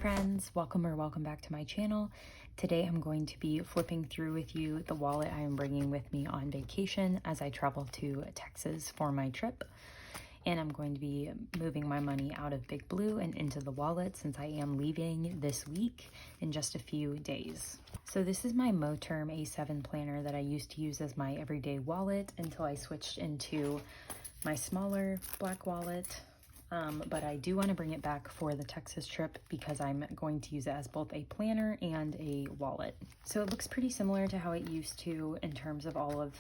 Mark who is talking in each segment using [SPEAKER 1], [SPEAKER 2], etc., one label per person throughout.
[SPEAKER 1] friends, welcome back to my channel. Today I'm going to be flipping through with you the wallet I am bringing with me on vacation as I travel to Texas for my trip. And I'm going to be moving my money out of Big Blue and into the wallet since I am leaving this week in just a few days. So this is my Moterm A7 planner that I used to use as my everyday wallet until I switched into my smaller black wallet. But I do want to bring it back for the Texas trip because I'm going to use it as both a planner and a wallet. So it looks pretty similar to how it used to in terms of all of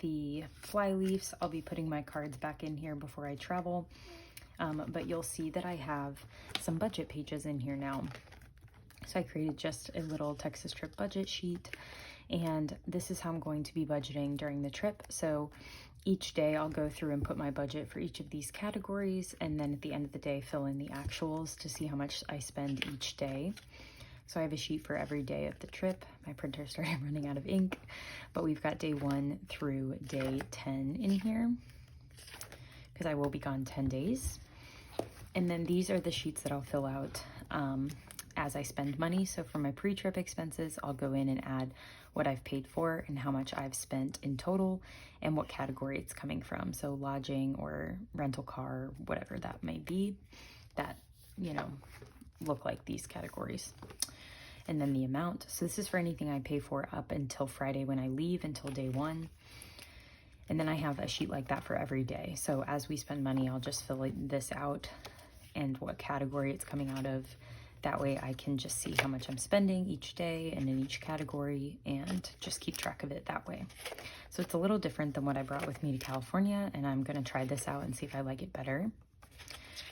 [SPEAKER 1] the fly leaves. I'll be putting my cards back in here before I travel, but you'll see that I have some budget pages in here now. So I created just a little Texas trip budget sheet, and this is how I'm going to be budgeting during the trip. So each day I'll go through and put my budget for each of these categories, and then at the end of the day fill in the actuals to see how much I spend each day. So I have a sheet for every day of the trip. My printer started running out of ink, but we've got day 1 through day 10 in here because I will be gone 10 days. And then these are the sheets that I'll fill out as I spend money. So for my pre-trip expenses, I'll go in and add what I've paid for and how much I've spent in total and what category it's coming from. So lodging or rental car, whatever that may be, that, you know, look like these categories. And then the amount. So this is for anything I pay for up until Friday when I leave until day 1. And then I have a sheet like that for every day. So as we spend money, I'll just fill this out and what category it's coming out of. That way I can just see how much I'm spending each day and in each category and just keep track of it that way. So it's a little different than what I brought with me to California, and I'm going to try this out and see if I like it better.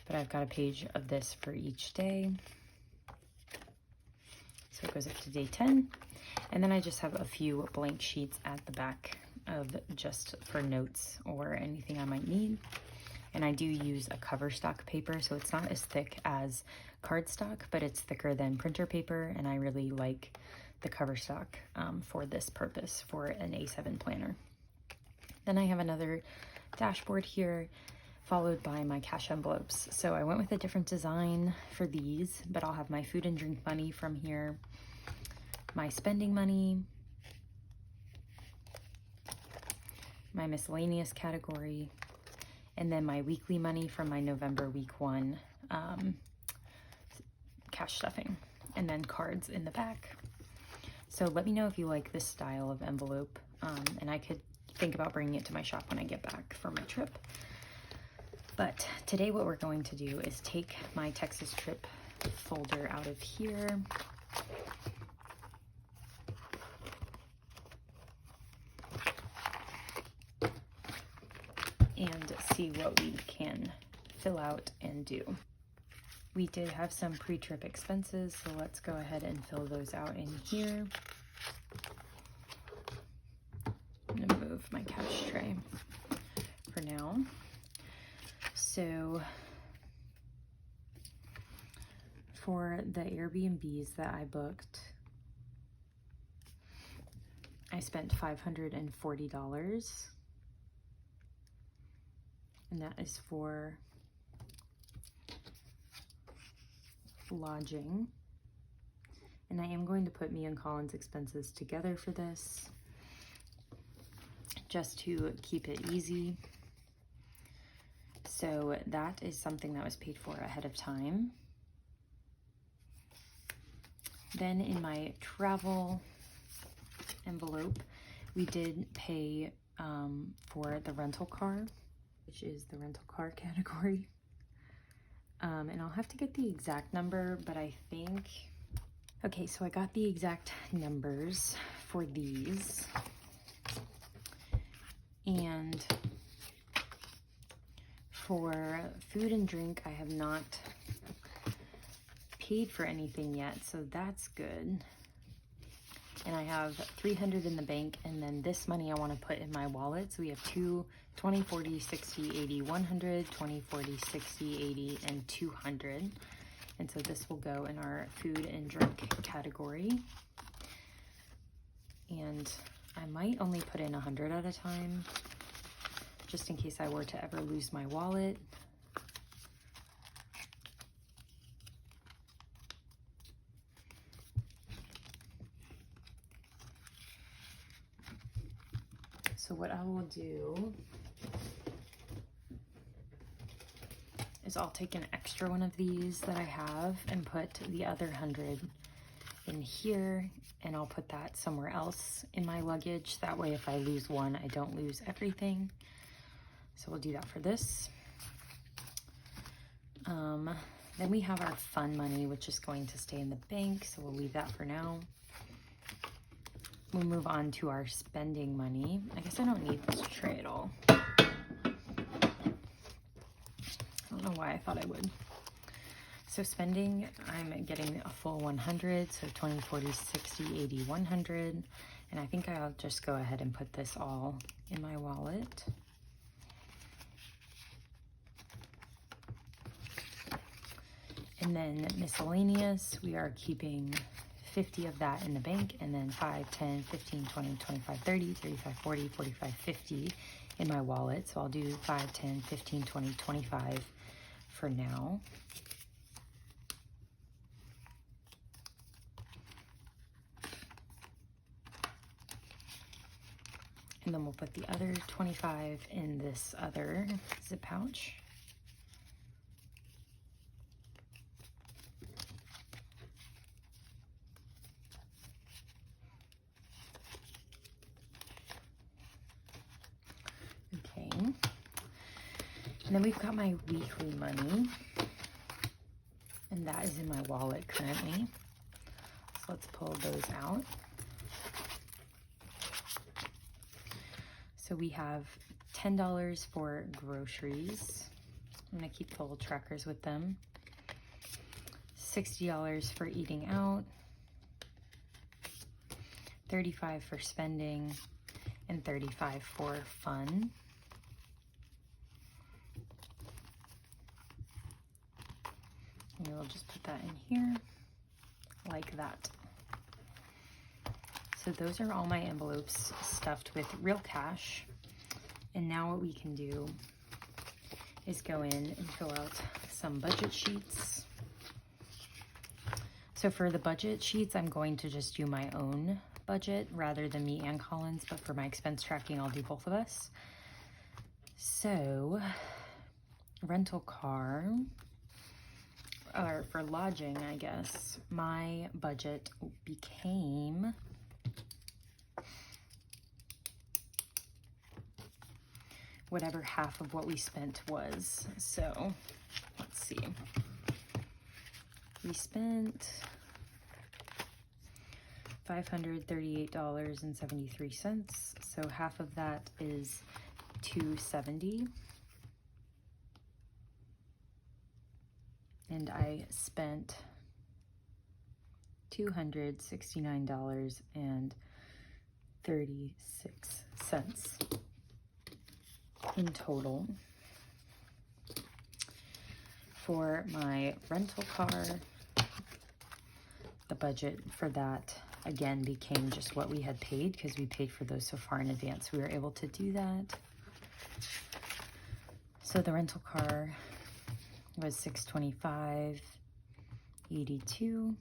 [SPEAKER 1] But I've got a page of this for each day. So it goes up to day 10. And then I just have a few blank sheets at the back of just for notes or anything I might need. And I do use a cover stock paper, so it's not as thick as cardstock, but it's thicker than printer paper, and I really like the cover stock for this purpose for an A7 planner. Then I have another dashboard here, followed by my cash envelopes. So I went with a different design for these, but I'll have my food and drink money from here, my spending money, my miscellaneous category, and then my weekly money from my November week 1 cash stuffing, and then cards in the back. So let me know if you like this style of envelope, and I could think about bringing it to my shop when I get back for my trip. But today what we're going to do is take my Texas trip folder out of here. And see what we can fill out and do. We did have some pre-trip expenses, so let's go ahead and fill those out in here. I'm gonna move my cash tray for now. So for the Airbnbs that I booked, I spent $540. And that is for lodging. And I am going to put me and Colin's expenses together for this, just to keep it easy. So that is something that was paid for ahead of time. Then in my travel envelope, we did pay for the rental car, which is the rental car category. And I'll have to get the exact number, but I think, okay, so I got the exact numbers for these. And for food and drink, I have not paid for anything yet, so that's good. And I have $300 in the bank, and then this money I want to put in my wallet. So we have 20, 40, 60, 80, 100, 20, 40, 60, 80, and 200. And so this will go in our food and drink category. And I might only put in 100 at a time, just in case I were to ever lose my wallet. So what I will do is I'll take an extra one of these that I have and put the other 100 in here, and I'll put that somewhere else in my luggage. That way if I lose one, I don't lose everything. So we'll do that for this. Then we have our fun money, which is going to stay in the bank, so we'll leave that for now. We'll move on to our spending money. I guess I don't need this tray at all. I don't know why I thought I would. So spending, I'm getting a full 100, so 20, 40, 60, 80, 100. And I think I'll just go ahead and put this all in my wallet. And then miscellaneous, we are keeping 50 of that in the bank, and then 5, 10, 15, 20, 25, 30, 35, 40, 45, 50 in my wallet. So I'll do 5, 10, 15, 20, 25 for now. And then we'll put the other 25 in this other zip pouch. Okay. And then we've got my weekly money, and that is in my wallet currently. So let's pull those out. So we have $10 for groceries. I'm gonna keep the little trackers with them. $60 for eating out. $35 for spending, and $35 for fun. And we'll just put that in here like that. So those are all my envelopes stuffed with real cash. And now what we can do is go in and fill out some budget sheets. So for the budget sheets, I'm going to just do my own budget rather than me and Colin's, but for my expense tracking, I'll do both of us. So rental car, or for lodging, I guess, my budget became whatever half of what we spent was. So let's see. We spent $538.73. So half of that is $270. And I spent $269.36 in total. For my rental car, the budget for that again became just what we had paid because we paid for those so far in advance. We were able to do that. So the rental car was $625.82.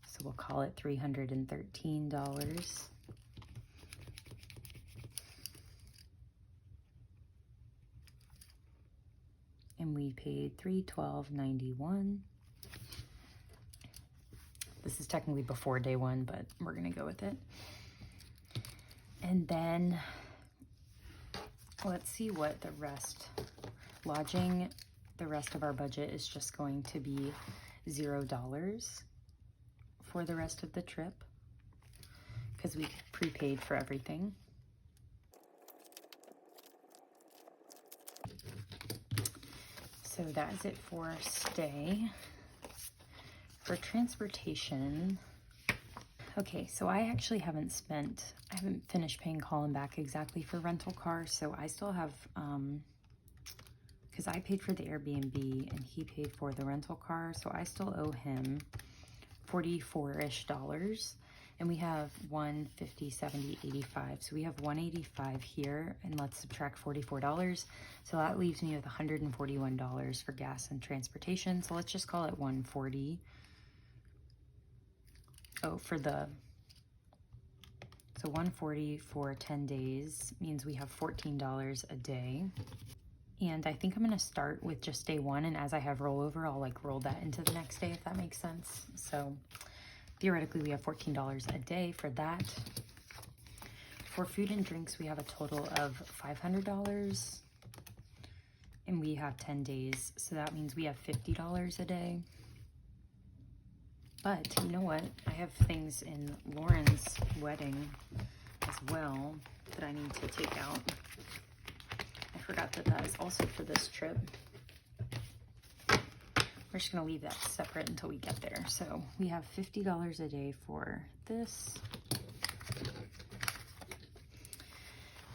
[SPEAKER 1] So we'll call it $313. And we paid $312.91. This is technically before day one, but we're gonna go with it. And then let's see what the rest, lodging, the rest of our budget is just going to be $0 for the rest of the trip because we prepaid for everything. So that is it for stay. For transportation, okay, so I actually haven't finished paying Colin back exactly for rental car, so I still have, because I paid for the Airbnb and he paid for the rental car, so I still owe him $44-ish, and we have 150, 70, 85, so we have 185 here, and let's subtract $44, so that leaves me with $141 for gas and transportation, so let's just call it 140. Oh, so So $140 for 10 days means we have $14 a day. And I think I'm gonna start with just day one, and as I have rollover, I'll like roll that into the next day, if that makes sense. So theoretically, we have $14 a day for that. For food and drinks, we have a total of $500, and we have 10 days. So that means we have $50 a day. But you know what? I have things in Lauren's wedding as well that I need to take out. I forgot that that is also for this trip. We're just gonna leave that separate until we get there. So we have $50 a day for this.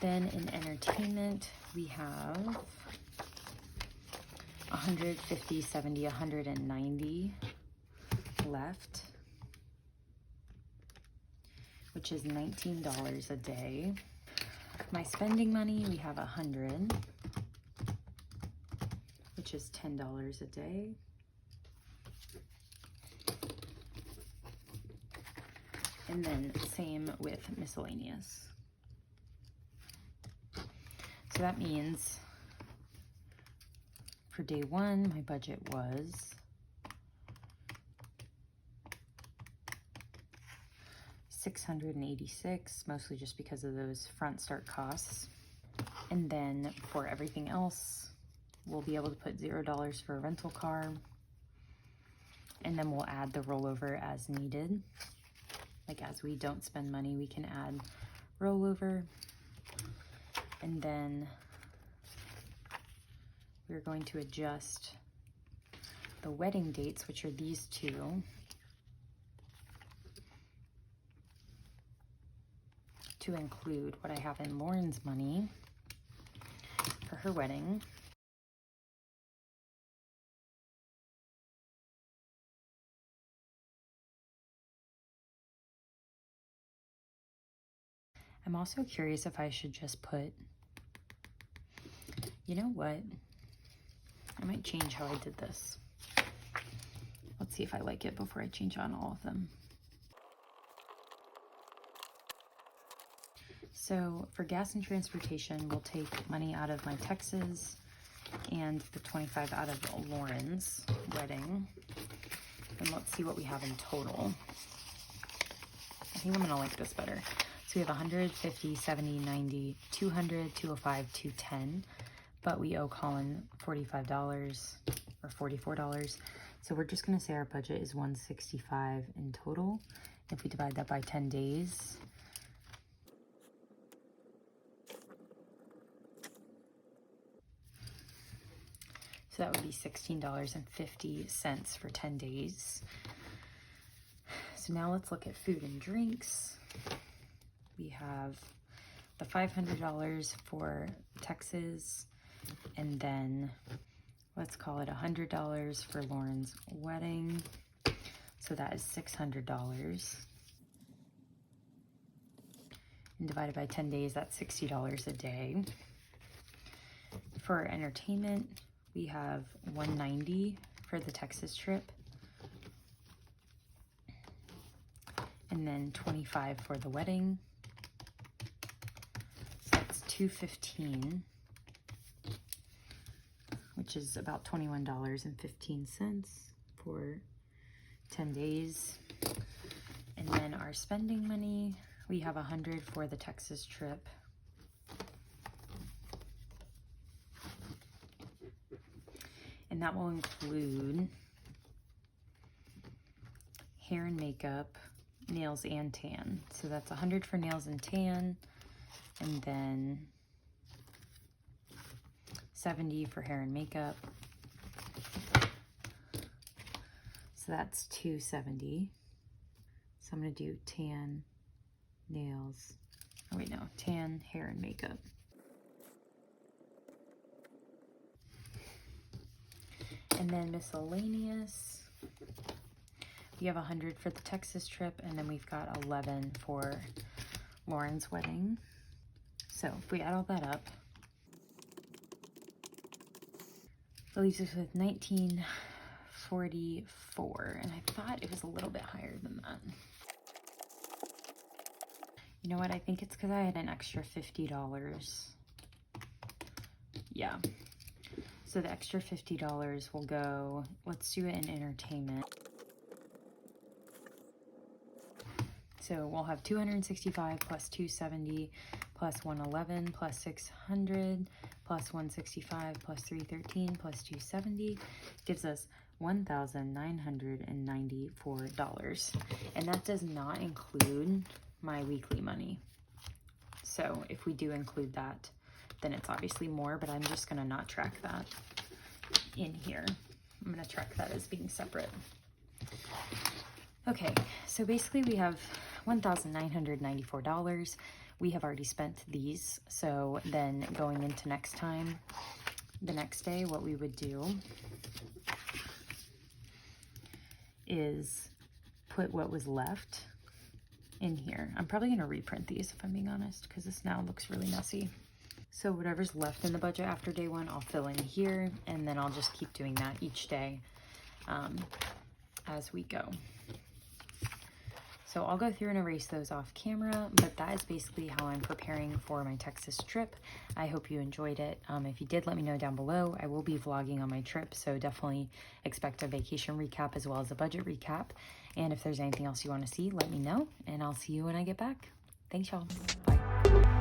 [SPEAKER 1] Then in entertainment, we have 150, 70, 190 left, which is $19 a day. My spending money, we have 100, which is $10 a day. And then same with miscellaneous. So that means for day one, my budget was $686, mostly just because of those front start costs. And then for everything else, we'll be able to put $0 for a rental car. And then we'll add the rollover as needed. Like as we don't spend money, we can add rollover. And then we're going to adjust the wedding dates, which are these two, to include what I have in Lauren's money for her wedding. I'm also curious if I should just put, you know what? I might change how I did this. Let's see if I like it before I change on all of them. So for gas and transportation, we'll take money out of my Texas and the 25 out of Lauren's wedding. And let's see what we have in total. I think I'm gonna like this better. So we have 150, 70, 90, 200, 205, 210, but we owe Colin $45 or $44. So we're just gonna say our budget is $165 in total. If we divide that by 10 days, so that would be $16.50 for 10 days. So now let's look at food and drinks. We have the $500 for Texas, and then let's call it $100 for Lauren's wedding. So that is $600. And divided by 10 days, that's $60 a day. For entertainment, we have $190 for the Texas trip, and then $25 for the wedding. So that's $215, which is about $21.15 for 10 days. And then our spending money, we have $100 for the Texas trip. And that will include hair and makeup, nails and tan. So that's 100 for nails and tan, and then 70 for hair and makeup. So that's 270. So I'm gonna do tan, nails, oh wait, no, tan, hair and makeup. And then miscellaneous, we have 100 for the Texas trip, and then we've got 11 for Lauren's wedding. So if we add all that up, it leaves us with $19.44, and I thought it was a little bit higher than that. You know what? I think it's because I had an extra $50. Yeah. So the extra $50 will go, let's do it in entertainment. So we'll have 265 plus 270 plus 111 plus 600 plus 165 plus 313 plus 270 gives us $1,994. And that does not include my weekly money. So if we do include that, then it's obviously more, but I'm just gonna not track that in here. I'm gonna track that as being separate. Okay, so basically we have $1,994. We have already spent these, so then going into next time, the next day, what we would do is put what was left in here. I'm probably gonna reprint these if I'm being honest, because this now looks really messy. So whatever's left in the budget after day one, I'll fill in here, and then I'll just keep doing that each day as we go. So I'll go through and erase those off camera, but that is basically how I'm preparing for my Texas trip. I hope you enjoyed it. If you did, let me know down below. I will be vlogging on my trip, so definitely expect a vacation recap as well as a budget recap. And if there's anything else you want to see, let me know, and I'll see you when I get back. Thanks, y'all. Bye.